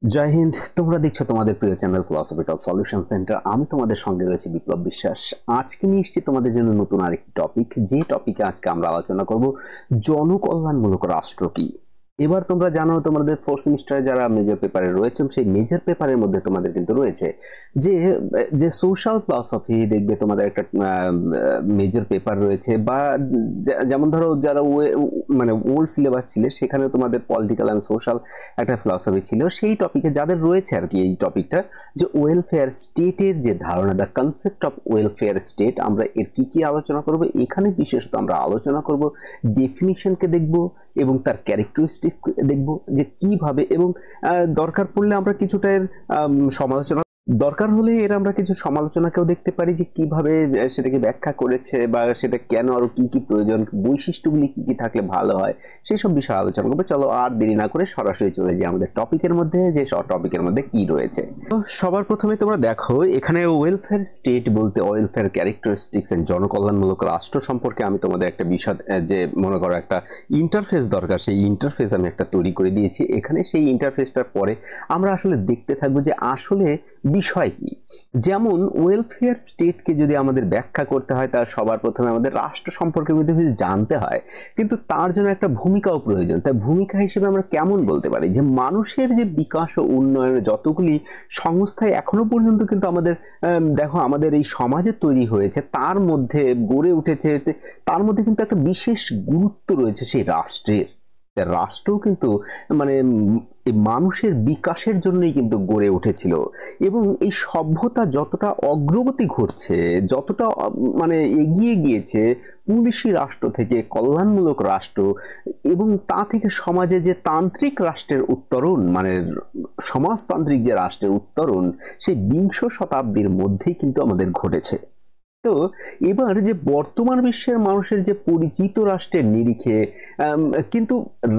জয় হিন্দ। তোমরা দেখছো তোমাদের প্রিয় চ্যানেল ফিলোসফিক্যাল সলিউশন সেন্টার। আমি তোমাদের সঙ্গে রয়েছে বিপ্লব বিশ্বাস। আজকে নিয়ে এসেছি তোমাদের জন্য নতুন আরেকটি টপিক, যে টপিকে আজকে আমরা আলোচনা করব জনকল্যাণমূলক রাষ্ট্র কি। এবার তোমরা জানো তোমাদের ফোর্থ সেমিস্টারে যারা মেজর পেপারে রয়েছে, সেই মেজর পেপারের মধ্যে তোমাদের কিন্তু রয়েছে যে যে সোশ্যাল ফিলসফি। দেখবে তোমাদের একটা মেজর পেপার রয়েছে, বা যেমন ধরো যারা মানে ওল্ড সিলেবাস ছিল সেখানে তোমাদের পলিটিক্যাল অ্যান্ড সোশ্যাল একটা ফিলসফি ছিল। সেই টপিকে যাদের রয়েছে আর কি এই টপিকটা, যে ওয়েলফেয়ার স্টেটের যে ধারণা, the concept of welfare state, আমরা এর কি কি আলোচনা করব। এখানে বিশেষত আমরা আলোচনা করব ডেফিনিশনকে দেখব এবং তার ক্যারেক্টারিস্টিক দেখব যে কিভাবে, এবং দরকার পড়লে আমরা কিছুটা এর সমালোচনা, দরকার হলে এর আমরা কিছু সমালোচনাকেও দেখতে পারি যে কিভাবে সেটাকে ব্যাখ্যা করেছে, বা সেটা কেন, আরো কি কি প্রয়োজন, বৈশিষ্ট্যগুলি কি কি থাকলে ভালো হয়, সেই সব বিষয়ে আলোচনা করবো। চলো আর দেরি না করে সরাসরি চলে যাই আমাদের টপিকের মধ্যে, যে টপিকের মধ্যে কি রয়েছে। তো সবার প্রথমে তোমরা দেখো এখানে ওয়েলফেয়ার স্টেট বলতে ওয়েলফেয়ার ক্যারেক্টারিস্টিক্স এন্ড জনকল্যাণমূলক রাষ্ট্র সম্পর্কে আমি তোমাদের একটা বিষয়, যে মনে করো একটা ইন্টারফেস দরকার, সেই ইন্টারফেস আমি একটা তৈরি করে দিয়েছি এখানে। সেই ইন্টারফেসটার পরে আমরা আসলে দেখতে থাকবো যে আসলে বিষয় কি। যেমন ওয়েলফেয়ার স্টেটকে যদি আমাদের ব্যাখ্যা করতে হয়, তার সবার প্রথমে আমাদের রাষ্ট্র সম্পর্কে জানতে হয়, কিন্তু তার জন্য একটা ভূমিকাও প্রয়োজন। তাই ভূমিকা হিসেবে আমরা কেমন বলতে পারি যে মানুষের যে বিকাশ ও উন্নয়নের যতগুলি সংস্থায় এখনো পর্যন্ত কিন্তু আমাদের দেখো আমাদের এই সমাজে তৈরি হয়েছে, তার মধ্যে গড়ে উঠেছে, তার মধ্যে কিন্তু একটা বিশেষ গুরুত্ব রয়েছে সেই রাষ্ট্রের। রাষ্ট্রও কিন্তু মানে এই মানুষের বিকাশের জন্যই কিন্তু গড়ে উঠেছিল। এবং এই সভ্যতা যতটা অগ্রগতি ঘটছে, যতটা মানে এগিয়ে গিয়েছে পুলিশি রাষ্ট্র থেকে কল্যাণমূলক রাষ্ট্র, এবং তা থেকে সমাজে যে তান্ত্রিক রাষ্ট্রের উত্তরণ, মানে সমাজতান্ত্রিক যে রাষ্ট্রের উত্তরণ, সেই বিংশ শতাব্দীর মধ্যেই কিন্তু আমাদের ঘটেছে। তো এবার যে বর্তমান বিশ্বের মানুষের যে পরিচিত রাষ্ট্রের নিরিখে কিন্তু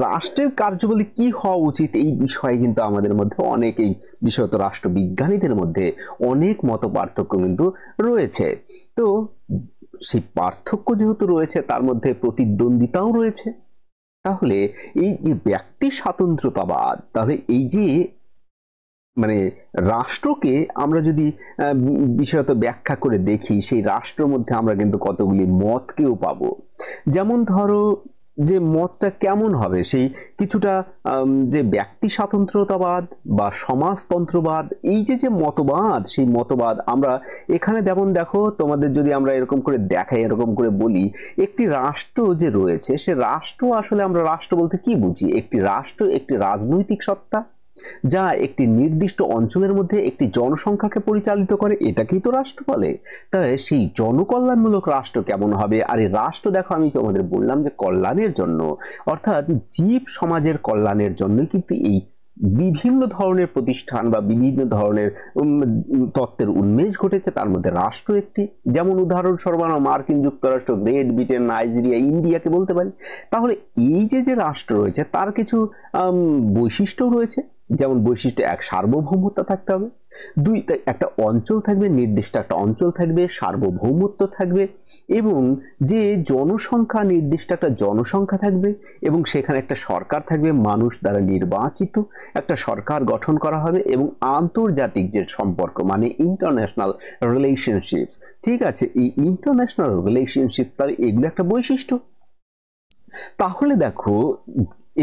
রাষ্ট্রের কার্যাবলী কি হওয়া উচিত, এই বিষয়ে কিন্তু আমাদের মধ্যে অনেক, এই বিশেষত রাষ্ট্রবিজ্ঞানীদের মধ্যে অনেক মত পার্থক্য কিন্তু রয়েছে। তো সেই পার্থক্য যেহেতু রয়েছে, তার মধ্যে প্রতিদ্বন্দ্বিতাও রয়েছে। তাহলে এই যে ব্যক্তি স্বাতন্ত্র্যতাবাদ, তাহলে এই যে মানে রাষ্ট্রকে আমরা যদি বিশেষত ব্যাখ্যা করে দেখি, সেই রাষ্ট্রের মধ্যে আমরা কিন্তু কতগুলি মতকেও পাবো। যেমন ধরো যে মতটা কেমন হবে, সেই কিছুটা যে ব্যক্তি স্বাতন্ত্র্যতাবাদ বা সমাজতন্ত্রবাদ, এই যে যে মতবাদ, সেই মতবাদ আমরা এখানে যেমন দেখো তোমাদের যদি আমরা এরকম করে দেখাই, এরকম করে বলি, একটি রাষ্ট্র যে রয়েছে, সে রাষ্ট্র আসলে আমরা রাষ্ট্র বলতে কি বুঝি? একটি রাষ্ট্র একটি রাজনৈতিক সত্তা, যা একটি নির্দিষ্ট অঞ্চলের মধ্যে একটি জনসংখ্যাকে পরিচালিত করে, এটাকেই তো রাষ্ট্র বলে। তাই সেই জনকল্যাণমূলক রাষ্ট্র কেমন হবে? আর এই রাষ্ট্র দেখো আমি তোমাদের বললাম যে কল্যাণের জন্য, অর্থাৎ জীব সমাজের কল্যাণের জন্যই কিন্তু এই বিভিন্ন ধরনের প্রতিষ্ঠান বা বিভিন্ন ধরনের তত্ত্বের উন্মেষ ঘটেছে, তার মধ্যে রাষ্ট্র একটি। যেমন উদাহরণস্বরূপ আমরা মার্কিন যুক্তরাষ্ট্র, গ্রেট ব্রিটেন, নাইজেরিয়া, ইন্ডিয়াকে বলতে পারি। তাহলে এই যে যে রাষ্ট্র রয়েছে তার কিছু বৈশিষ্ট্য রয়েছে। যেমন বৈশিষ্ট্য এক, সার্বভৌমত্ব থাকতে হবে। দুই, একটা অঞ্চল থাকবে, নির্দিষ্ট একটা অঞ্চল থাকবে, সার্বভৌমত্ব থাকবে, এবং যে জনসংখ্যা, নির্দিষ্ট একটা জনসংখ্যা থাকবে, এবং সেখানে একটা সরকার থাকবে, মানুষ দ্বারা নির্বাচিত একটা সরকার গঠন করা হবে, এবং আন্তর্জাতিক যে সম্পর্ক, মানে ইন্টারন্যাশনাল রিলেশনশিপস। ঠিক আছে, এই ইন্টারন্যাশনাল রিলেশনশিপস, তাহলে এগুলো একটা বৈশিষ্ট্য। তাহলে দেখো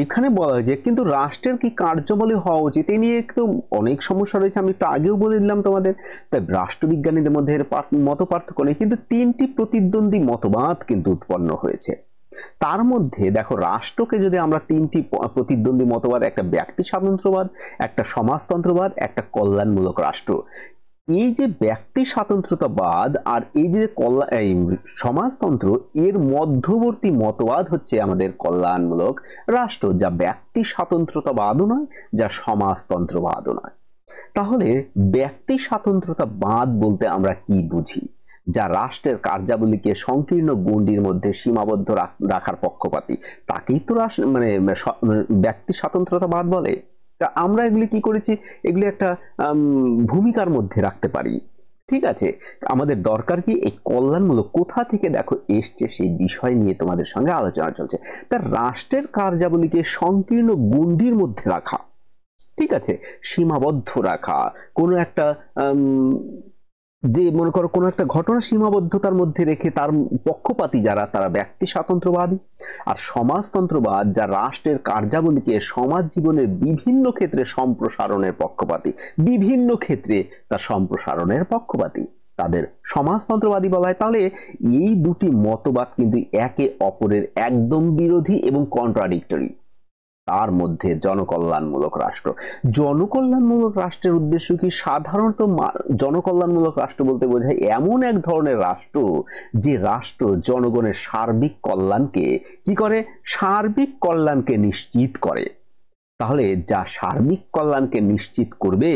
এখানে বলা হয়েছে কিন্তু রাষ্ট্রের কি কার্যাবলী হওয়া উচিত, এ নিয়ে একটু অনেক সমস্যা রয়েছে, আমি একটু আগেও বলে দিলাম তোমাদের। তাই রাষ্ট্রবিজ্ঞানীদের মধ্যে এর মত পার্থক্য নেই, কিন্তু তিনটি প্রতিদ্বন্দ্বী মতবাদ কিন্তু উৎপন্ন হয়েছে। তার মধ্যে দেখো রাষ্ট্রকে যদি আমরা তিনটি প্রতিদ্বন্দ্বী মতবাদ, একটা ব্যক্তি স্বাতন্ত্র্যবাদ, একটা সমাজতন্ত্রবাদ, একটা কল্যাণমূলক রাষ্ট্র, এই যে ব্যক্তি স্বাতন্ত্র্যতাবাদ আর এই যে সমাজতন্ত্র, এর মধ্যবর্তী মতবাদ হচ্ছে আমাদের কল্যাণমূলক রাষ্ট্র, যা ব্যক্তি স্বাতন্ত্র্যতাবাদও নয়, যা সমাজতন্ত্রবাদও নয়। তাহলে ব্যক্তি স্বাতন্ত্র্যতাবাদ বলতে আমরা কি বুঝি? যা রাষ্ট্রের কার্যাবলীকে সংকীর্ণ গণ্ডির মধ্যে সীমাবদ্ধ রাখার পক্ষপাতী, তাকেই তো মানে ব্যক্তি স্বাতন্ত্র্যতাবাদ বলে। তা আমরা এগুলি কি করেছি, এগুলি একটা ভূমিকার মধ্যে রাখতে পারি। ঠিক আছে, আমাদের দরকার কি, এই কল্যাণমূলক কোথা থেকে দেখো এসছে, সেই বিষয় নিয়ে তোমাদের সঙ্গে আলোচনা চলছে। তার রাষ্ট্রের কার্যাবলীকে সংকীর্ণ গণ্ডির মধ্যে রাখা, ঠিক আছে, সীমাবদ্ধ রাখা, কোনো একটা যে মনে করো কোনো একটা ঘটনা সীমাবদ্ধতার মধ্যে রেখে তার পক্ষপাতী যারা, তারা ব্যক্তি স্বাতন্ত্র্যবাদী। আর সমাজতন্ত্রবাদ যা রাষ্ট্রের কার্যাবলীকে সমাজ জীবনের বিভিন্ন ক্ষেত্রে সম্প্রসারণের পক্ষপাতী, বিভিন্ন ক্ষেত্রে তার সম্প্রসারণের পক্ষপাতী, তাদের সমাজতন্ত্রবাদী বলা হয়। তাহলে এই দুটি মতবাদ কিন্তু একে অপরের একদম বিরোধী এবং কন্ট্রাডিক্টরি। তার মধ্যে জনকল্যাণমূলক রাষ্ট্র, জনকল্যাণমূলক রাষ্ট্রের উদ্দেশ্য কি? সাধারণত জনকল্যাণমূলক রাষ্ট্র বলতে বোঝায় এমন এক ধরনের রাষ্ট্র যে রাষ্ট্র জনগণের সার্বিক কল্যাণকে কি করে? সার্বিক কল্যাণকে নিশ্চিত করে। তাহলে যা সার্বিক কল্যাণকে নিশ্চিত করবে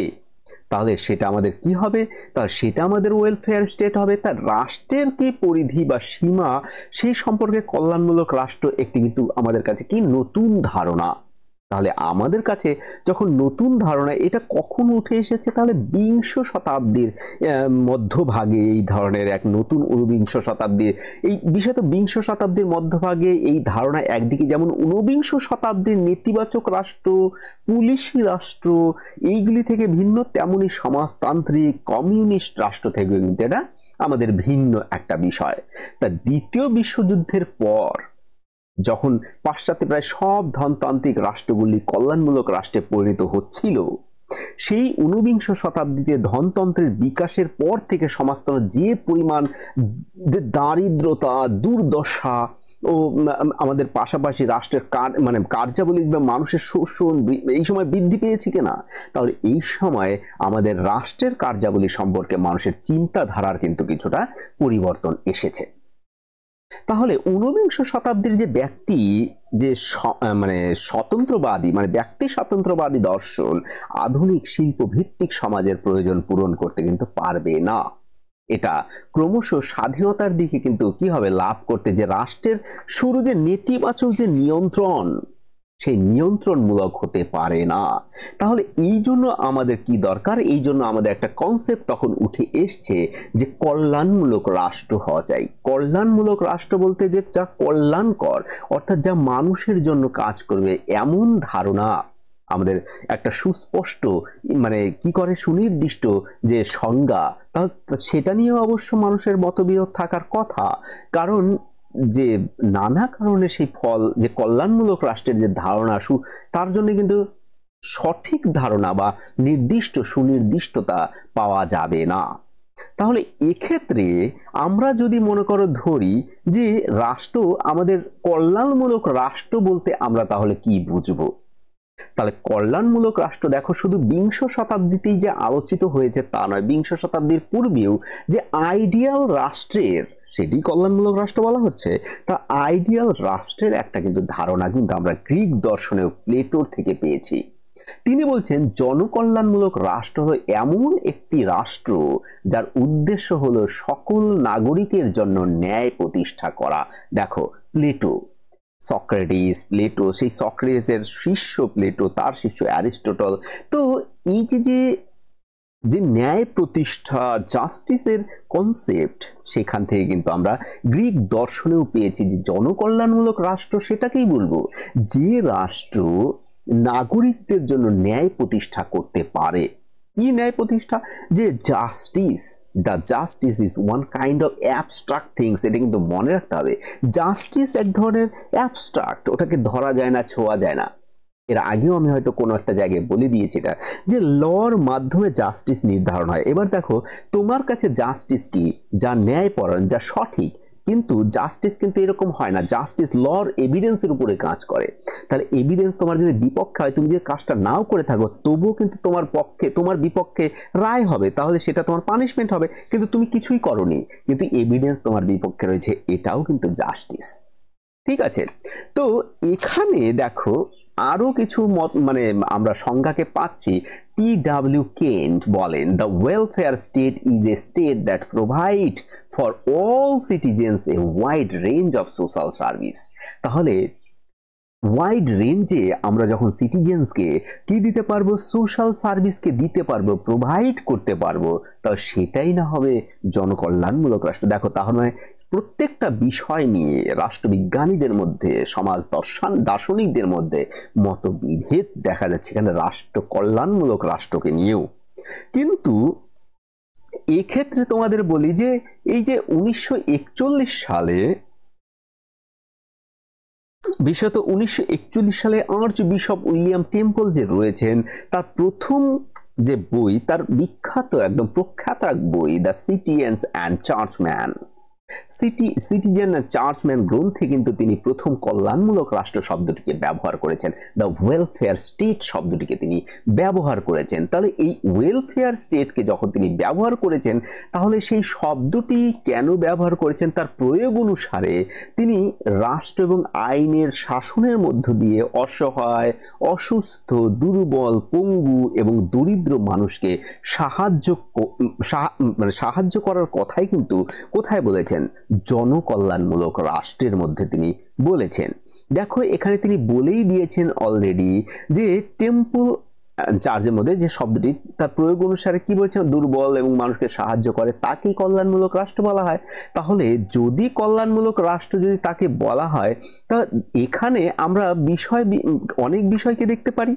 তাহলে সেটা আমাদের কি হবে? তাহলে সেটা আমাদের ওয়েলফেয়ার স্টেট হবে। তার রাষ্ট্রের কি পরিধি বা সীমা, সেই সম্পর্কে কল্যাণমূলক রাষ্ট্র একটি কিন্তু আমাদের কাছে কি নতুন ধারণা। তাহলে আমাদের কাছে যখন নতুন ধারণা, এটা কখন উঠে এসেছে? তাহলে বিংশ শতাব্দীর মধ্যভাগে এই ধরনের এক নতুন, ঊনবিংশ শতাব্দীর এই বিশেষত বিংশ শতাব্দীর মধ্যভাগে এই ধারণা একদিকে যেমন ঊনবিংশ শতাব্দীর নেতিবাচক রাষ্ট্র, পুলিশি রাষ্ট্র এইগুলি থেকে ভিন্ন, তেমনি সমাজতান্ত্রিক কমিউনিস্ট রাষ্ট্র থেকে কিন্তু এটা আমাদের ভিন্ন একটা বিষয়। তা দ্বিতীয় বিশ্বযুদ্ধের পর যখন পাশ্চাত্যে প্রায় সব ধনতান্ত্রিক রাষ্ট্রগুলি কল্যাণমূলক রাষ্ট্রে পরিণত হচ্ছিল, সেই ঊনবিংশ শতাব্দীতে ধনতন্ত্রের বিকাশের পর থেকে সমাজতন্ত্র যে পরিমাণ দারিদ্রতা, দুর্দশা ও আমাদের পাশাপাশি রাষ্ট্রের কার্যাবলী বা মানুষের শোষণ এই সময় বৃদ্ধি পেয়েছে কিনা, তাহলে এই সময় আমাদের রাষ্ট্রের কার্যাবলী সম্পর্কে মানুষের চিন্তাধারার কিন্তু কিছুটা পরিবর্তন এসেছে। তাহলে ঊনবিংশ শতাব্দীর যে ব্যক্তি, যে স্বতন্ত্রবাদী ব্যক্তি স্বাতন্ত্র্যবাদী দর্শন আধুনিক শিল্প ভিত্তিক সমাজের প্রয়োজন পূরণ করতে কিন্তু পারবে না। এটা ক্রমশ স্বাধীনতার দিকে কিন্তু কি হবে? লাভ করতে, যে রাষ্ট্রের শুরু যে নেতিবাচক যে নিয়ন্ত্রণ, সেই নিয়ন্ত্রণমূলক হতে পারে না। তাহলে এই জন্য আমাদের কি দরকার? এই জন্য আমাদের একটা কনসেপ্ট তখন উঠে এসছে যে কল্যাণমূলক রাষ্ট্র হওয়া চাই। কল্যাণমূলক রাষ্ট্র বলতে যে যা কল্যাণকর, অর্থাৎ যা মানুষের জন্য কাজ করবে, এমন ধারণা আমাদের একটা সুস্পষ্ট কি করে সুনির্দিষ্ট যে সংজ্ঞা, তাহলে সেটা নিয়ে অবশ্য মানুষের মতবিরোধ থাকার কথা। কারণ যে নানা কারণে সেই ফল যে কল্যাণমূলক রাষ্ট্রের যে ধারণা, তার জন্য কিন্তু সঠিক ধারণা বা নির্দিষ্ট সুনির্দিষ্টতা পাওয়া যাবে না। তাহলে এক্ষেত্রে আমরা যদি মনে করো ধরি যে রাষ্ট্র, আমাদের কল্যাণমূলক রাষ্ট্র বলতে আমরা তাহলে কি বুঝবো? তাহলে কল্যাণমূলক রাষ্ট্র দেখো শুধু বিংশ শতাব্দীতেই যে আলোচিত হয়েছে তা নয়, বিংশ শতাব্দীর পূর্বেও যে আইডিয়াল রাষ্ট্রের, সেটি কল্যাণমূলক রাষ্ট্র বলা হচ্ছে। তা আইডিয়াল রাষ্ট্রের একটা কিন্তু ধারণা কিন্তু আমরা গ্রিক দর্শনেও প্লেটোর থেকে পেয়েছি। তিনি বলছেন জনকল্যাণমূলক রাষ্ট্র হলো এমন একটি রাষ্ট্র যার উদ্দেশ্য হলো সকল নাগরিকের জন্য ন্যায় প্রতিষ্ঠা করা। দেখো প্লেটো, সক্রেটিস, প্লেটো, সেই সক্রেটিসের শিষ্য প্লেটো, তার শিষ্য অ্যারিস্টটল। তো এই যে ন্যায় প্রতিষ্ঠা, জাস্টিসের কনসেপ্ট, সেখান থেকে কিন্তু আমরা গ্রিক দর্শনেও পেয়েছি যে জনকল্যাণমূলক রাষ্ট্র সেটাকেই বলবো যে রাষ্ট্র নাগরিকদের জন্য ন্যায় প্রতিষ্ঠা করতে পারে। কি ন্যায় প্রতিষ্ঠা? যে justice, the justice is one kind of abstract things. এটা কিন্তু মনে রাখতে হবে, জাস্টিস এক ধরনের অ্যাবস্ট্রাক্ট, ওটাকে ধরা যায় না, ছোঁয়া যায় না। এর আগেও আমি হয়তো কোনো একটা জায়গায় বলে দিয়েছি এটা, যে লর মাধ্যমে জাস্টিস নির্ধারণ হয়। এবার দেখো তোমার কাছে জাস্টিস কি? যা ন্যায়পরায়ণ, যা সঠিক। কিন্তু জাস্টিস কিন্তু এরকম হয় না, জাস্টিস লর এভিডেন্সের উপরে কাজ করে। তাহলে এভিডেন্স তোমার যদি বিপক্ষে হয়, তুমি যদি কাজটা নাও করে থাকো, তবুও কিন্তু তোমার বিপক্ষে রায় হবে, তাহলে সেটা তোমার পানিশমেন্ট হবে, কিন্তু তুমি কিছুই করোনি, কিন্তু এভিডেন্স তোমার বিপক্ষে রয়েছে, এটাও কিন্তু জাস্টিস। ঠিক আছে, তো এখানে দেখো আরো কিছু আমরা সংজ্ঞাকে পাচ্ছি। টি.ডব্লিউ. কেন্ট বলেন, the welfare state is a state that provide for all citizens a wide range of social service. তাহলে ওয়াইড রেঞ্জে আমরা যখন সিটিজেন্সকে কি দিতে পারবো? সোশ্যাল সার্ভিসকে দিতে পারবো, প্রোভাইড করতে পারবো, তা সেটাই না হবে জনকল্যাণমূলক রাষ্ট্র। দেখো তাহলে প্রত্যেকটা বিষয় নিয়ে রাষ্ট্রবিজ্ঞানীদের মধ্যে, সমাজ দার্শনিকদের মধ্যে মতবিভেদ দেখা যাচ্ছে এখানে রাষ্ট্র কল্যাণমূলক রাষ্ট্রকে নিয়েও। কিন্তু এক্ষেত্রে তোমাদের বলি যে এই যে 1941 সালে, বিশেষত 1941 সালে আর্চ বিশপ উইলিয়াম টেম্পল যে রয়েছেন, তার প্রথম যে বই, তার বিখ্যাত একদম প্রখ্যাত এক বই দ্য সিটিজেন্স অ্যান্ড চার্চম্যান, সিটিজেন চার্চম্যান গ্রন্থে কিন্তু তিনি প্রথম কল্যাণমূলক রাষ্ট্র শব্দটিকে ব্যবহার করেছেন, দ্য ওয়েলফেয়ার স্টেট শব্দটিকে তিনি ব্যবহার করেছেন। তাহলে এই ওয়েলফেয়ার স্টেটকে যখন তিনি ব্যবহার করেছেন, তাহলে সেই শব্দটি কেন ব্যবহার করেছেন, তার প্রয়োগ অনুসারে তিনি রাষ্ট্র এবং আইনের শাসনের মধ্য দিয়ে অসহায়, অসুস্থ, দুর্বল, পঙ্গু এবং দরিদ্র মানুষকে সাহায্য করার কথাই কিন্তু কোথায় বলেছেন, জনকল্যাণমূলক রাষ্ট্রের মধ্যে তিনি বলেছেন। দেখো এখানে তিনি বলেই দিয়েছেন অলরেডি যে টেম্পল চার্চের মধ্যে যে শব্দটি, তার প্রয়োগ অনুসারে কি বলছে, দুর্বল এবং মানুষকে সাহায্য করে তাকেই কল্যাণমূলক রাষ্ট্র বলা হয়। তাহলে যদি কল্যাণমূলক রাষ্ট্র যদি তাকে বলা হয়, তা এখানে আমরা অনেক বিষয়কে দেখতে পারি।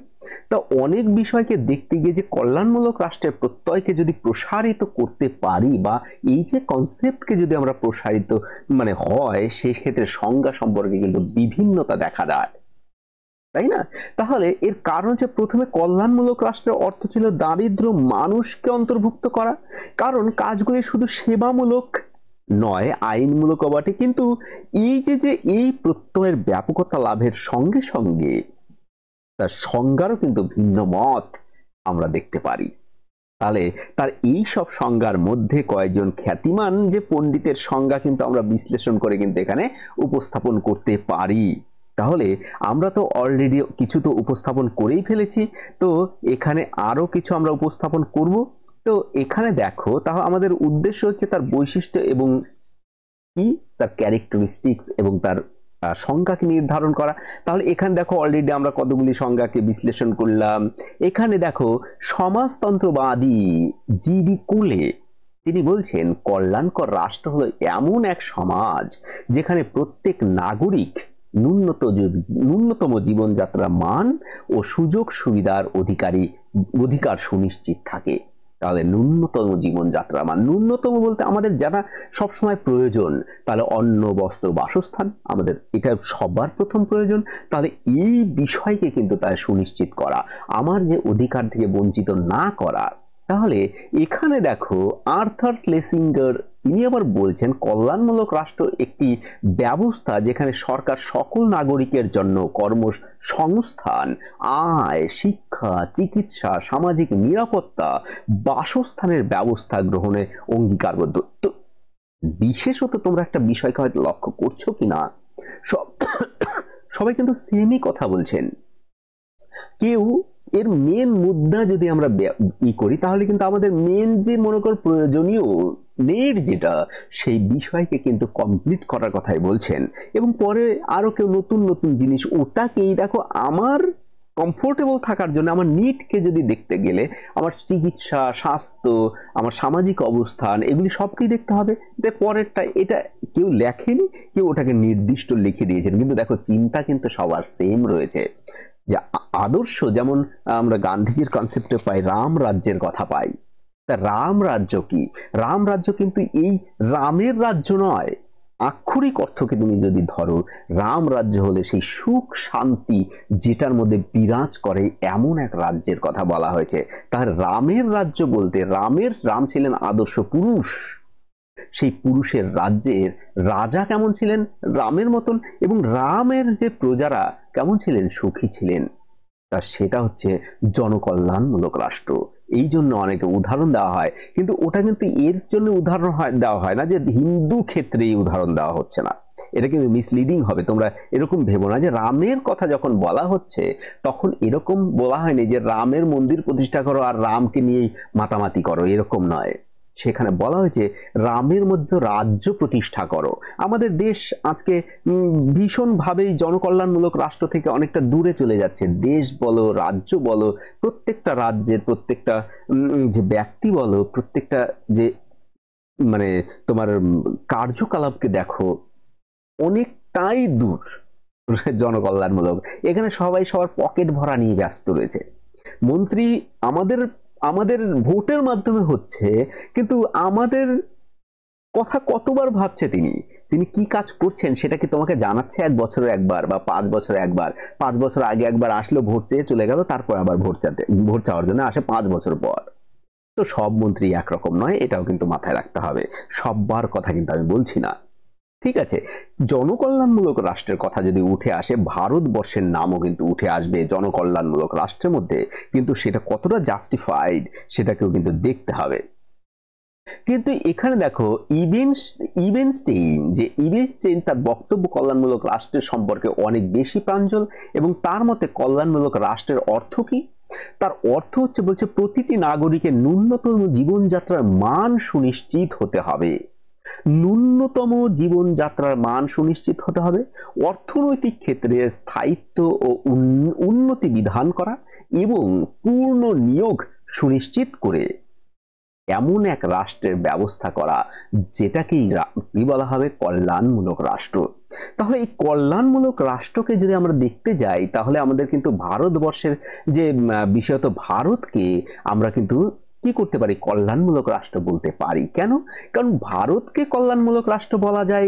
তা অনেক বিষয়কে দেখতে গিয়ে যে কল্যাণমূলক রাষ্ট্রের প্রত্যয়কে যদি প্রসারিত করতে পারি, বা এই যে কনসেপ্টকে যদি আমরা প্রসারিত হয়, সেক্ষেত্রে সংজ্ঞা সম্পর্কে কিন্তু বিভিন্নতা দেখা যায়, তাই না? তাহলে এর কারণ যে প্রথমে কল্যাণমূলক রাষ্ট্রের অর্থ ছিল দারিদ্র মানুষকে অন্তর্ভুক্ত করা, কারণ কাজগুলি শুধু সেবামূলক নয়, আইনমূলক বটে, কিন্তু এই যে এই প্রত্যয়ের ব্যাপকতা লাভের সঙ্গে সঙ্গে তার সংজ্ঞারও কিন্তু ভিন্ন মত আমরা দেখতে পারি। তাহলে তার এই সব সংজ্ঞার মধ্যে কয়েকজন খ্যাতিমান যে পণ্ডিতের সংজ্ঞা কিন্তু আমরা বিশ্লেষণ করে কিন্তু এখানে উপস্থাপন করতে পারি। তাহলে আমরা তো অলরেডি কিছু তো উপস্থাপন করেই ফেলেছি, তো এখানে আরো কিছু আমরা উপস্থাপন করব। তো এখানে দেখো, তাহলে আমাদের উদ্দেশ্য হচ্ছে তার বৈশিষ্ট্য এবং কি তার ক্যারেক্টারিস্টিক্স এবং তার সংজ্ঞাকে নির্ধারণ করা। তাহলে এখানে দেখো অলরেডি আমরা কতগুলি সংজ্ঞাকে বিশ্লেষণ করলাম। এখানে দেখো সমাজতন্ত্রবাদী জিডি কুলে তিনি বলছেন, কল্যাণকর রাষ্ট্র হলো এমন এক সমাজ যেখানে প্রত্যেক নাগরিক ন্যূনতম জীবনযাত্রার মান ও সুযোগ সুবিধার অধিকার সুনিশ্চিত থাকে। তাহলে ন্যূনতম জীবনযাত্রা মান, ন্যূনতম বলতে আমাদের যারা সবসময় প্রয়োজন, তাহলে অন্ন, বস্ত্র, বাসস্থান, আমাদের এটা সবার প্রথম প্রয়োজন। তাহলে এই বিষয়কে কিন্তু তার সুনিশ্চিত করা, আমার যে অধিকার থেকে বঞ্চিত না করা। তাহলে এখানে দেখো আর্থার শ্লেসিঙ্গার তিনি আবার বলছেন, কল্যাণমূলক রাষ্ট্র একটি ব্যবস্থা যেখানে সরকার সকল নাগরিকের জন্য কর্মসংস্থান, আয়, শিক্ষা, চিকিৎসা, সামাজিক নিরাপত্তা, বাসস্থানের ব্যবস্থা গ্রহণে অঙ্গীকারবদ্ধ। তো বিশেষত তোমরা একটা বিষয়কে হয়তো লক্ষ্য করছো কিনা, সবাই কিন্তু সেমই কথা বলছেন। কেউ এর মেন মুদ্রা যদি আমরা করি, তাহলে কিন্তু আমাদের মেন যে মনে কর প্রয়োজনীয় নেট যেটা, সেই বিষয়কে কিন্তু কমপ্লিট করার কথাই বলছেন। এবং পরে আরো কেউ নতুন নতুন জিনিস, ওটাকেই দেখো আমার কমফোর্টেবল থাকার জন্য আমার নিডকে যদি দেখতে গেলে আমার চিকিৎসা, স্বাস্থ্য, আমার সামাজিক অবস্থান, এগুলি সবকেই দেখতে হবে। পরেরটা এটা কেউ লেখেনি, কেউ ওটাকে নির্দিষ্ট লিখে দিয়েছেন, কিন্তু দেখো চিন্তা কিন্তু সবার সেম রয়েছে। যে আদর্শ যেমন আমরা গান্ধীজির কনসেপ্টে পাই, রাম রাজ্যের কথা পাই। তা রাম রাজ্য কি? রাম রাজ্য কিন্তু এই রামের রাজ্য নয়। আক্ষরিক অর্থকে তুমি যদি ধরো, রাম রাজ্য হলে সেই সুখ শান্তি যেটার মধ্যে বিরাজ করে এমন এক রাজ্যের কথা বলা হয়েছে। তার রামের রাজ্য বলতে রাম ছিলেন আদর্শ পুরুষ, সেই পুরুষের রাজ্যের রাজা কেমন ছিলেন? রামের মতন। এবং রামের যে প্রজারা কেমন ছিলেন? সুখী ছিলেন। তা সেটা হচ্ছে জনকল্যাণমূলক রাষ্ট্র। এই জন্য অনেকে উদাহরণ দেওয়া হয়, কিন্তু ওটা কিন্তু এর জন্য উদাহরণ দেওয়া হয় না যে হিন্দু ক্ষেত্রে এই উদাহরণ দেওয়া হচ্ছে না। এটা কিন্তু মিসলিডিং হবে। তোমরা এরকম ভেবো না যে রামের কথা যখন বলা হচ্ছে তখন এরকম বলা হয়নি যে রামের মন্দির প্রতিষ্ঠা করো আর রামকে নিয়েই মাতামাতি করো, এরকম নয়। সেখানে বলা হয়েছে রামের মধ্যে রাজ্য প্রতিষ্ঠা করো। আমাদের দেশ আজকে ভীষণভাবেই জনকল্যাণমূলক রাষ্ট্র থেকে অনেকটা দূরে চলে যাচ্ছে। দেশ বলো, রাজ্য বলো, প্রত্যেকটা রাজ্যের প্রত্যেকটা যে ব্যক্তি বলো, প্রত্যেকটা যে মানে তোমার কার্যকলাপকে দেখো অনেকটাই দূর জনকল্যাণমূলক। এখানে সবাই সবার পকেট ভরা নিয়ে ব্যস্ত রয়েছে। মন্ত্রী আমাদের আমাদের ভোটের মাধ্যমে হচ্ছে, কিন্তু আমাদের কথা কতবার ভাবছে তিনি, তিনি কি কাজ করছেন সেটা কি তোমাকে জানাচ্ছে 1 বছরে একবার বা 5 বছরে একবার? 5 বছর আগে একবার আসলো, ভোট চেয়ে চলে গেল, তারপর আবার ভোট চাওয়ার জন্য আসে 5 বছর পর। তো সব মন্ত্রী একরকম নয়, এটাও কিন্তু মাথায় রাখতে হবে। সববার কথা কিন্তু আমি বলছি না, ঠিক আছে? জনকল্যাণমূলক রাষ্ট্রের কথা যদি উঠে আসে, ভারতবর্ষের নামও কিন্তু উঠে আসবে জনকল্যাণমূলক রাষ্ট্রের মধ্যে, কিন্তু সেটা কতটা জাস্টিফাইড সেটাকেও কিন্তু দেখতে হবে। কিন্তু এখানে দেখো ইভেনস্টেইন তার বক্তব্য কল্যাণমূলক রাষ্ট্রের সম্পর্কে অনেক বেশি প্রাঞ্জল, এবং তার মতে কল্যাণমূলক রাষ্ট্রের অর্থ কি? তার অর্থ হচ্ছে, বলছে প্রতিটি নাগরিকের ন্যূনতম জীবনযাত্রার মান সুনিশ্চিত হতে হবে। ন্যূনতম জীবনযাত্রার মান সুনিশ্চিত হতে হবে, অর্থনৈতিক ক্ষেত্রে স্থায়িত্ব ও উন্নতি বিধান করা, এবং পূর্ণ নিয়োগ সুনিশ্চিত করে এমন এক রাষ্ট্রের ব্যবস্থা করা যেটাকেই কি বলা হবে? কল্যাণমূলক রাষ্ট্র। তাহলে এই কল্যাণমূলক রাষ্ট্রকে যদি আমরা দেখতে যাই, তাহলে আমাদের কিন্তু ভারতবর্ষের যে বিশেষত ভারতকে আমরা কিন্তু কি করতে পারি? কল্যাণমূলক রাষ্ট্র বলতে পারি। কেন? কারণ ভারতকে কল্যাণমূলক রাষ্ট্র বলা যায়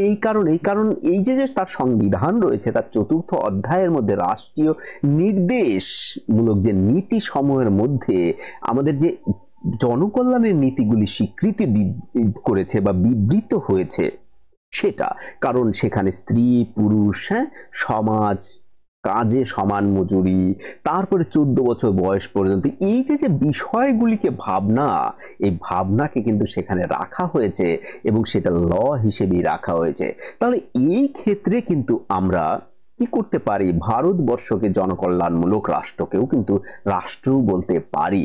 কারণ এই যে তার সংবিধান রয়েছে, তার 4র্থ অধ্যায়ের মধ্যে রাষ্ট্রীয় নির্দেশমূলক যে নীতি সমূহের মধ্যে আমাদের যে জনকল্যাণের নীতিগুলি স্বীকৃতি করেছে বা বিবৃত হয়েছে সেটা, কারণ সেখানে স্ত্রী পুরুষ, সমাজ, কাজে সমান মজুরি, তারপরে 14 বছর বয়স পর্যন্ত, এই যে বিষয়গুলিকে এই ভাবনাকে কিন্তু সেখানে রাখা হয়েছে, এবং সেটা ল হিসেবেই রাখা হয়েছে। তাহলে এই ক্ষেত্রে কিন্তু আমরা কি করতে পারি? ভারতবর্ষকে জনকল্যাণমূলক রাষ্ট্রকেও কিন্তু রাষ্ট্র বলতে পারি।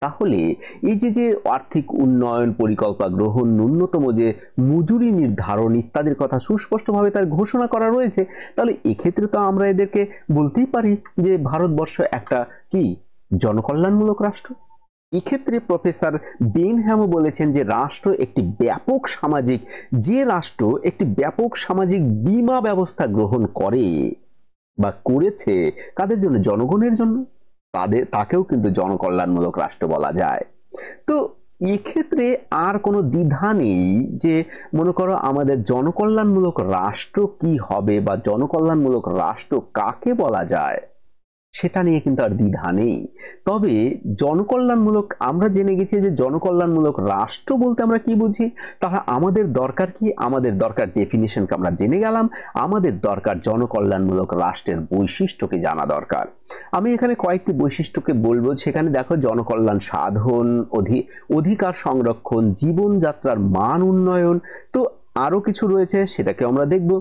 তাহলে এই যে আর্থিক উন্নয়ন পরিকল্পনা গ্রহণ, ন্যূনতম যে মজুরি নির্ধারণ ইত্যাদির কথা সুস্পষ্টভাবে তার ঘোষণা করা রয়েছে, তাহলে এক্ষেত্রে তো আমরা এদেরকে বলতেই পারি যে ভারতবর্ষ একটা কি জনকল্যাণমূলক রাষ্ট্র। এক্ষেত্রে প্রফেসর বেনহ্যামও বলেছেন যে রাষ্ট্র একটি ব্যাপক সামাজিক বীমা ব্যবস্থা গ্রহণ করে বা করেছে, কাদের জন্য? জনগণের জন্য। তাকেও কিন্তু জনকল্যাণমূলক রাষ্ট্র বলা যায়। তো এক্ষেত্রে আর কোনো দ্বিধা নেই যে মনে করো আমাদের জনকল্যাণমূলক রাষ্ট্র কি হবে বা জনকল্যাণমূলক রাষ্ট্র কাকে বলা যায়, সেটা নিয়ে কিন্তু আর দ্বিধা নেই। তবে জনকল্যাণমূলক আমরা জেনে গেছি যে জনকল্যাণমূলক রাষ্ট্র বলতে আমরা কি বুঝি। তাহলে আমাদের দরকার কি? আমাদের দরকার ডেফিনিশনকে আমরা জেনে গেলাম, আমাদের দরকার জনকল্যাণমূলক রাষ্ট্রের বৈশিষ্ট্যকে জানা দরকার। আমি এখানে কয়েকটি বৈশিষ্ট্যকে বলবো। সেখানে দেখো জনকল্যাণ সাধন, অধিকার সংরক্ষণ, জীবনযাত্রার মান উন্নয়ন, তো আরো কিছু রয়েছে, সেটাকে আমরা দেখব।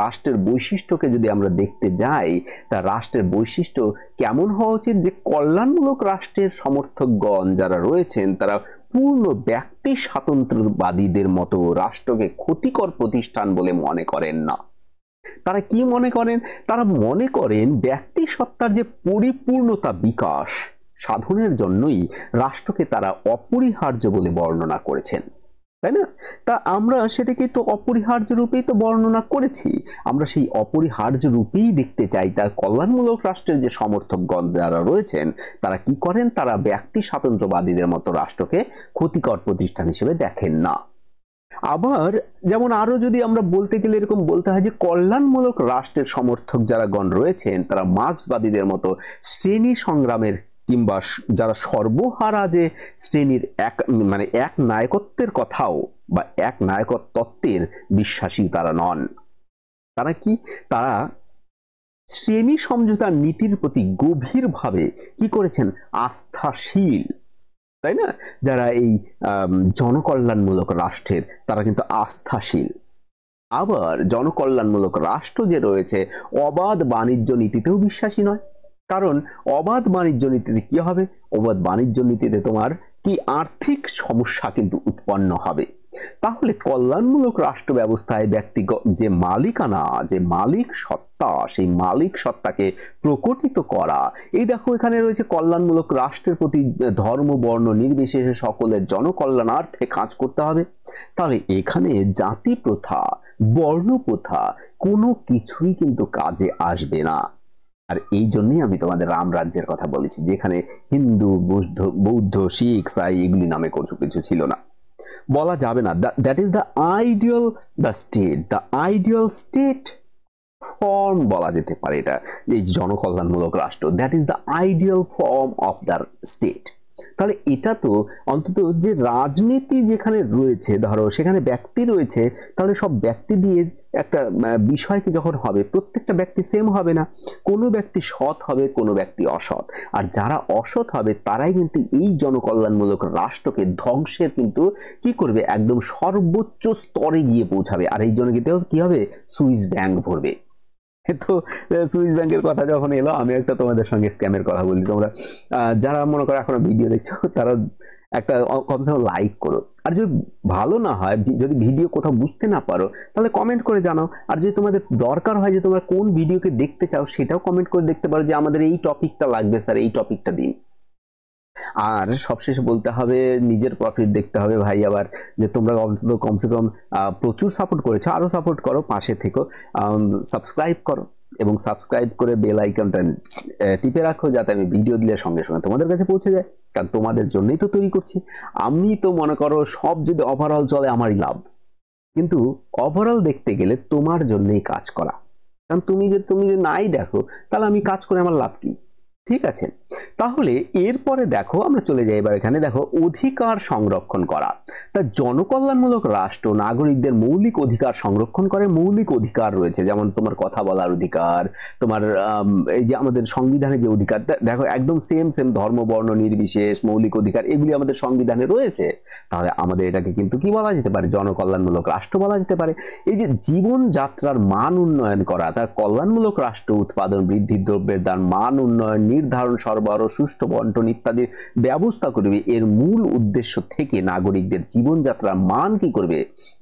রাষ্ট্রের বৈশিষ্ট্যকে যদি আমরা দেখতে যাই, তা রাষ্ট্রের বৈশিষ্ট্য কেমন হওয়া উচিত? যে কল্যাণমূলক রাষ্ট্রের সমর্থকগণ যারা রয়েছেন, তারা পূর্ণ ব্যক্তি স্বাতন্ত্র্যবাদীদের মতো রাষ্ট্রকে ক্ষতিকর প্রতিষ্ঠান বলে মনে করেন না। তারা কি মনে করেন? তারা মনে করেন ব্যক্তি সত্তার যে পরিপূর্ণতা বিকাশ সাধনের জন্যই রাষ্ট্রকে তারা অপরিহার্য বলে বর্ণনা করেছেন, তাই না? তা আমরা সেটাকে তো অপরিহার্য রূপেই তো বর্ণনা করেছি, আমরা সেই অপরিহার্য রূপেই দেখতে চাই। তার কল্যাণমূলক রাষ্ট্রের যে সমর্থকগণ যারা রয়েছেন, তারা কি করেন? তারা ব্যক্তি স্বাতন্ত্র্যবাদীদের মতো রাষ্ট্রকে ক্ষতিকর প্রতিষ্ঠান হিসেবে দেখেন না। আবার যেমন আরো যদি আমরা বলতে গেলে এরকম বলতে হয় যে কল্যাণমূলক রাষ্ট্রের সমর্থক যারা গণ রয়েছেন, তারা মার্ক্সবাদীদের মতো শ্রেণী সংগ্রামের কিংবা যারা সর্বহারা যে শ্রেণীর এক নায়কত্বের কথাও বা এক নায়কত্ব তত্ত্বের বিশ্বাসী তারা নন। তারা কি? তারা শ্রেণী সমঝোতার নীতির প্রতি গভীরভাবে কি করেছেন? আস্থাশীল, তাই না? যারা এই জনকল্যাণমূলক রাষ্ট্রের, তারা কিন্তু আস্থাশীল। আবার জনকল্যাণমূলক রাষ্ট্র যে রয়েছে, অবাধ বাণিজ্য নীতিতেও বিশ্বাসী নয়। কারণ অবাধ বাণিজ্য নীতিতে কি হবে? অবাধ বাণিজ্য নীতিতে তোমার কি আর্থিক সমস্যা কিন্তু উৎপন্ন হবে। তাহলে কল্যাণমূলক রাষ্ট্র ব্যবস্থায় ব্যক্তিগত যে মালিকানা, যে মালিক সত্তা, সেই মালিক সত্তাকে প্রকটিত করা। এই দেখো এখানে রয়েছে কল্যাণমূলক রাষ্ট্রের প্রতি ধর্ম বর্ণ নির্বিশেষে সকলের জনকল্যাণার্থে কাজ করতে হবে। তাহলে এখানে জাতি প্রথা, বর্ণ প্রথা কোনো কিছুই কিন্তু কাজে আসবে না। আর এই জন্যই আমি তোমাদের রাম রাজ্যের কথা বলেছি, যেখানে হিন্দু বৌদ্ধ শিখ সাই এগুলি নামে কোনো কিছু ছিল না, বলা যাবে না। That is the ideal, the ideal state form বলা যেতে পারে এটা, এই জনকল্যাণমূলক রাষ্ট্র, that is the ideal form of the state. তাহলে এটা তো অন্তত যে রাজনীতি যেখানে রয়েছে, ধরো সেখানে ব্যক্তি রয়েছে, তাহলে সব ব্যক্তি দিয়ে একটা বিষয়কে যখন হবে, প্রত্যেকটা ব্যক্তি সেম হবে না, কোনো ব্যক্তি সৎ হবে, কোনো ব্যক্তি অসৎ, আর যারা অসৎ হবে তারাই কিন্তু এই জনকল্যাণমূলক রাষ্ট্রকে ধ্বংসের কিন্তু কি করবে, একদম সর্বোচ্চ স্তরে গিয়ে পৌঁছাবে। আর এই জন্য কিন্তু কি হবে, সুইস ব্যাংক ভরবে। তো সুইস ব্যাংকের কথা যখন এলো, আমি একটা তোমাদের সঙ্গে স্ক্যামের কথা বলি। তোমরা যারা মনে করো এখনো ভিডিও দেখছো, তারা একটা কমসে কম লাইক করো, আর যদি ভালো না হয়, যদি ভিডিও কোথাও বুঝতে না পারো, তাহলে কমেন্ট করে জানাও। আর যদি তোমাদের দরকার হয় যে তোমরা কোন ভিডিওকে দেখতে চাও, সেটাও কমেন্ট করে দেখতে পারো, যে আমাদের এই টপিকটা লাগবে স্যার, এই টপিকটা দিন। আর সবশেষে বলতে হবে, নিজের প্রফিট দেখতে হবে ভাই। আবার যে তোমরা অন্তত কমসে কম প্রচুর সাপোর্ট করেছো, আরো সাপোর্ট করো, পাশে থেকো, সাবস্ক্রাইব করো, এবং সাবস্ক্রাইব করে বেল আইকনটা টিপে রাখো, যাতে আমি ভিডিও দিলে সঙ্গে সঙ্গে তোমাদের কাছে পৌঁছে যায়। কারণ তোমাদের জন্যই তো তৈরি করছি। আমি তো মনে করো সব যদি ওভারঅল চলে আমারই লাভ, কিন্তু ওভারঅল দেখতে গেলে তোমার জন্যই কাজ করা। কারণ তুমি যে নাই দেখো, তাহলে আমি কাজ করে আমার লাভ কি? ঠিক আছে, তাহলে এরপরে দেখো আমরা চলে যাই এবার এখানে, দেখো অধিকার সংরক্ষণ করা। তা জনকল্যাণমূলক রাষ্ট্র নাগরিকদের মৌলিক অধিকার সংরক্ষণ করে। মৌলিক অধিকার রয়েছে, যেমন তোমার কথা বলার অধিকার, তোমার এই যে আমাদের সংবিধানে যে অধিকার, দেখো একদম সেম ধর্ম বর্ণ নির্বিশেষ মৌলিক অধিকার, এগুলি আমাদের সংবিধানে রয়েছে। তাহলে আমাদের এটাকে কিন্তু কি বলা যেতে পারে, জনকল্যাণমূলক রাষ্ট্র বলা যেতে পারে। এই যে জীবনযাত্রার মান উন্নয়ন করা, তার কল্যাণমূলক রাষ্ট্র উৎপাদন বৃদ্ধি, দ্রব্যের দাম মান উন্নয়ন, নির্ধারণ, সরবরাহ, সুষ্ঠু বন্টন ইত্যাদির ব্যবস্থা করবে। এর মূল উদ্দেশ্য থেকে নাগরিকদের জীবনযাত্রার মান কি করবে,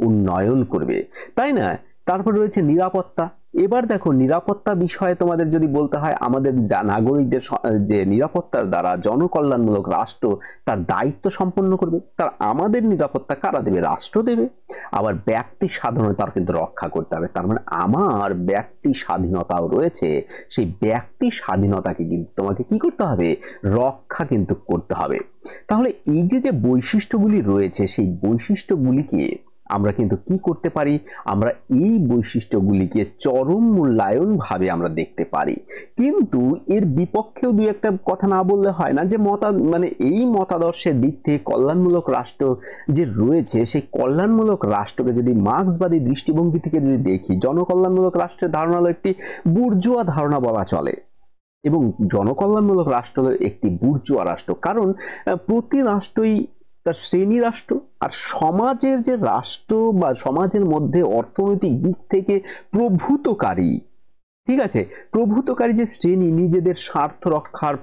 উন্নয়ন করবে, তাই না? তারপর রয়েছে নিরাপত্তা। এবার দেখো নিরাপত্তা বিষয়ে তোমাদের যদি বলতে হয়, আমাদের নাগরিকদের যে নিরাপত্তার দ্বারা জনকল্যাণমূলক রাষ্ট্র তার দায়িত্ব সম্পন্ন করবে। তার আমাদের নিরাপত্তা কারা দেবে, রাষ্ট্র দেবে। আবার ব্যক্তি স্বাধীনতার কিন্তু রক্ষা করতে হবে, তার মানে আমার ব্যক্তি স্বাধীনতাও রয়েছে, সেই ব্যক্তি স্বাধীনতাকে কিন্তু তোমাকে কি করতে হবে, রক্ষা কিন্তু করতে হবে। তাহলে এই যে বৈশিষ্ট্যগুলি রয়েছে, সেই বৈশিষ্ট্যগুলিকে আমরা কিন্তু কি করতে পারি, আমরা এই বৈশিষ্ট্যগুলিকে চরম মূল্যায়ন ভাবে আমরা দেখতে পারি। কিন্তু এর বিপক্ষেও দুই একটা কথা না বললে হয় না, যে মানে এই মতাদর্শের দিক থেকে কল্যাণমূলক রাষ্ট্র যে রয়েছে, সেই কল্যাণমূলক রাষ্ট্রকে যদি মার্ক্সবাদী দৃষ্টিভঙ্গি থেকে যদি দেখি, জনকল্যাণমূলক রাষ্ট্রের ধারণা হলো একটি বুর্জোয়া ধারণা বলা চলে, এবং জনকল্যাণমূলক রাষ্ট্র হলো একটি বুর্জোয়া রাষ্ট্র। কারণ প্রতি রাষ্ট্রই তার শ্রেণী রাষ্ট্র, আর সমাজের যে রাষ্ট্র বা সমাজের মধ্যে অর্থনৈতিক দিক থেকে প্রভূতকারী, ঠিক আছে, প্রভূতকারী যে শ্রেণী নিজেদের স্বার্থ রক্ষার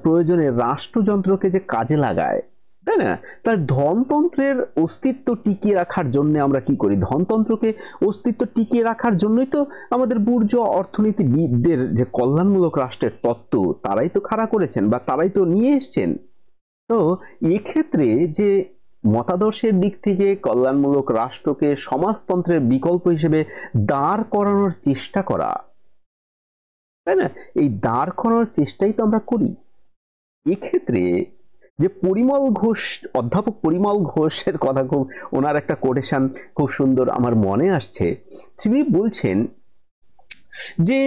প্রয়োজনে রাষ্ট্রযন্ত্রকে যে কাজে লাগায়, তাই না? তাই ধনতন্ত্রের অস্তিত্ব টিকিয়ে রাখার জন্য আমরা কি করি, ধনতন্ত্রকে অস্তিত্ব টিকিয়ে রাখার জন্যই তো আমাদের বুর্জোয়া অর্থনীতিবিদদের যে কল্যাণমূলক রাষ্ট্রের তত্ত্ব, তারাই তো খাড়া করেছেন বা তারাই তো নিয়ে এসছেন। তো এক্ষেত্রে যে মতাদর্শের দিক থেকে কল্যাণমূলক রাষ্ট্রকে সমাজতন্ত্রের বিকল্প হিসেবে দাঁড় করানোর চেষ্টা করা, তাই না, এই দাঁড় করানোর চেষ্টাই তো আমরা করি। এক্ষেত্রে যে পরিমল ঘোষ, অধ্যাপক পরিমল ঘোষের কথা, খুব ওনার একটা কোটেশন খুব সুন্দর আমার মনে আসছে। তিনি বলছেন যে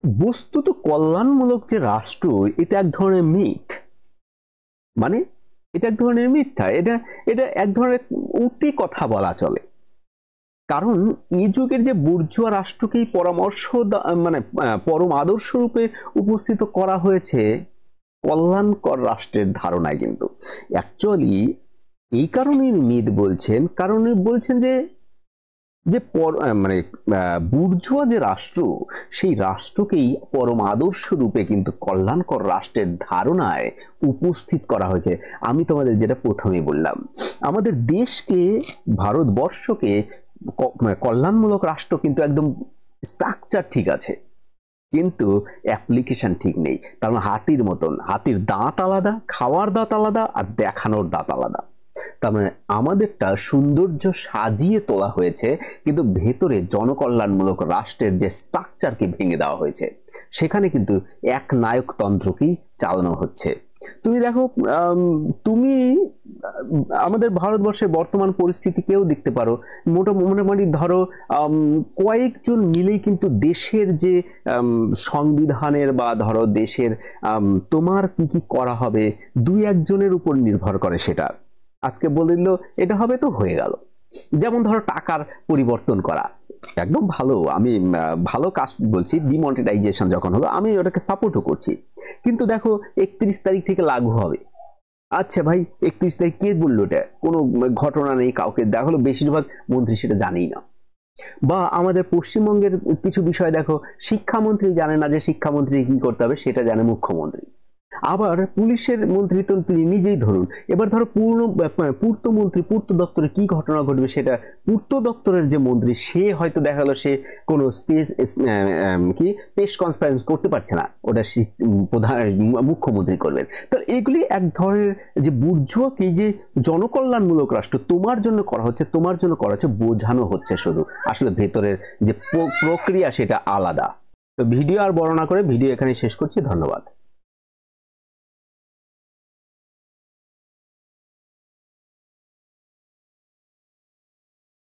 বস্তুত কল্যাণমূলক যে রাষ্ট্র, এটা এক ধরনের মিথ, মানে এটা এক ধরনের মিথ্যা, এটা এক ধরনের উক্তি কথা বলা চলে। কারণ এই যুগের যে বুর্জোয়া রাষ্ট্রকেই মানে পরম আদর্শ রূপে উপস্থিত করা হয়েছে কল্যাণকর রাষ্ট্রের ধারণায়। কিন্তু অ্যাকচুয়ালি এই কারণেই মিথ বলছেন, কারণ বলছেন যে যে মানে বুর্জুয়া যে রাষ্ট্র, সেই রাষ্ট্রকেই পরম আদর্শ রূপে কিন্তু কল্যাণকর রাষ্ট্রের ধারণায় উপস্থিত করা হয়েছে। আমি তোমাদের যেটা প্রথমেই বললাম, আমাদের দেশকে, ভারতবর্ষকে কল্যাণমূলক রাষ্ট্র কিন্তু একদম স্ট্রাকচার ঠিক আছে, কিন্তু অ্যাপ্লিকেশন ঠিক নেই। তার মানে হাতির মতন, হাতির দাঁত আলাদা, খাওয়ার দাঁত আলাদা, আর দেখানোর দাঁত আলাদা। তার মানে আমাদেরটা সৌন্দর্য সাজিয়ে তোলা হয়েছে, কিন্তু ভেতরে জনকল্যাণমূলক রাষ্ট্রের যে স্ট্রাকচারকে ভেঙে দেওয়া হয়েছে, সেখানে কিন্তু এক নায়কতন্ত্রকেই চালানো হচ্ছে। তুমি দেখো, তুমি আমাদের ভারতবর্ষের বর্তমান পরিস্থিতি কেউ দেখতে পারো, মোটামুটি ধরো কয়েকজন মিলেই কিন্তু দেশের যে সংবিধানের বা ধরো দেশের তোমার কি কি করা হবে, দুই একজনের উপর নির্ভর করে সেটা। আজকে বলে দিল এটা হবে, তো হয়ে গেল। যেমন ধরো টাকার পরিবর্তন করা, একদম ভালো, আমি ভালো কাজ বলছি। ডিমনিটাইজেশন যখন হলো, আমি ওটাকে সাপোর্টও করছি, কিন্তু দেখো 31 তারিখ থেকে লাগু হবে। আচ্ছা ভাই, 31 তারিখ কে বললো? এটা কোনো ঘটনা নেই, কাউকে দেখা হলো, বেশিরভাগ মন্ত্রী সেটা জানেই না। বা আমাদের পশ্চিমবঙ্গের কিছু বিষয় দেখো, শিক্ষামন্ত্রী জানে না যে শিক্ষামন্ত্রী কি করতে হবে, সেটা জানে মুখ্যমন্ত্রী। আবার পুলিশের মন্ত্রী তো তিনি নিজেই ধরুন, এবার ধরো পূর্তমন্ত্রী, পূর্ত দপ্তরে কি ঘটনা ঘটবে সেটা পূর্ত দপ্তরের যে মন্ত্রী, সে হয়তো দেখা গেল সে কোনো প্রেস কনফারেন্স করতে পারছে না, ওটা প্রধান মুখ্যমন্ত্রী করবেন। তো এগুলি এক ধরনের যে বুর্জুয়াকে যে জনকল্যাণমূলক রাষ্ট্র তোমার জন্য করা হচ্ছে, তোমার জন্য করা হচ্ছে, বোঝানো হচ্ছে শুধু, আসলে ভেতরের যে প্রক্রিয়া সেটা আলাদা। তো ভিডিও আর বড় না করে ভিডিও এখানে শেষ করছি। ধন্যবাদ।